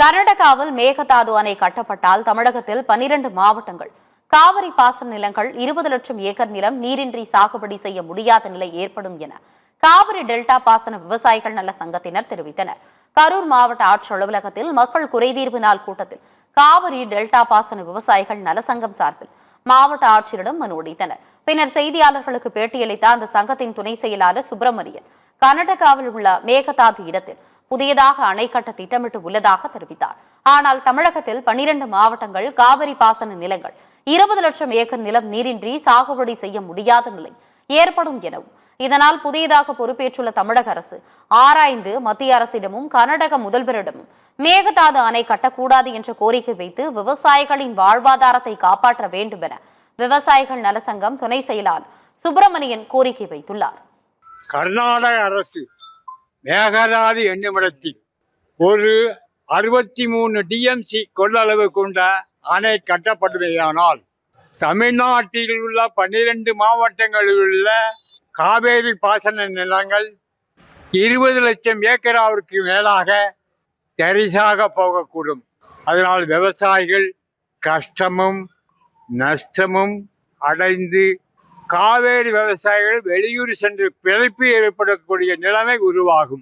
கர்நாடகாவில் மேகதாது அணை கட்டப்பட்டால் தமிழகத்தில் 12 மாவட்டங்கள் காவிரி பாசன நிலங்கள் 20 லட்சம் ஏக்கர் நிலம் நீரின்றி சாகுபடி செய்ய முடியாத நிலை ஏற்படும் என காவிரி டெல்டா பாசன விவசாயிகள் நல சங்கத்தினர் தெரிவித்தனர். கரூர் மாவட்ட ஆட்சியர் அலுவலகத்தில் மக்கள் குறைதீர்வு நாள் கூட்டத்தில் காவிரி டெல்டா பாசன விவசாயிகள் நல சங்கம் சார்பில் மாவட்ட ஆட்சியரிடம் மனு அளித்தனர். பின்னர் செய்தியாளர்களுக்கு பேட்டியளித்த அந்த சங்கத்தின் துணை செயலாளர் சுப்பிரமணியன், கர்நாடகாவில் உள்ள மேகதாது இடத்தில் புதியதாக அணை கட்ட திட்டமிட்டு உள்ளதாக தெரிவித்தார். ஆனால் தமிழகத்தில் 12 மாவட்டங்கள் காவிரி பாசன நிலங்கள் 20 லட்சம் ஏக்கர் நிலம் நீரின்றி சாகுபடி செய்ய முடியாத நிலை ஏற்படும் எனவும், இதனால் புதியதாக பொறுப்பேற்றுள்ள தமிழக அரசு ஆராய்ந்து மத்திய அரசிடமும் கர்நாடக முதல்வரிடமும் மேகதாது அணை கட்டக்கூடாது என்ற கோரிக்கை வைத்து விவசாயிகளின் வாழ்வாதாரத்தை காப்பாற்ற வேண்டும் என விவசாயிகள் நலசங்கம் துணை செயலாளர் சுப்பிரமணியன் கோரிக்கை வைத்துள்ளார். கர்நாடக அரசு மேகதாது என்னுமிடத்தில் ஒரு 63 டிஎம்சி கொள்ளளவு கொண்ட அணை கட்டப்படுமையானால் தமிழ்நாட்டில் உள்ள 12 மாவட்டங்களில் உள்ள காவேரி பாசன நிலங்கள் 20 லட்சம் ஏக்கராவிற்கு மேலாக தரிசாக போகக்கூடும். அதனால் விவசாயிகள் கஷ்டமும் நஷ்டமும் அடைந்து காவேரி விவசாயிகள் வெளியூர் சென்று பிழைப்பு ஏற்படக்கூடிய நிலைமை உருவாகும்.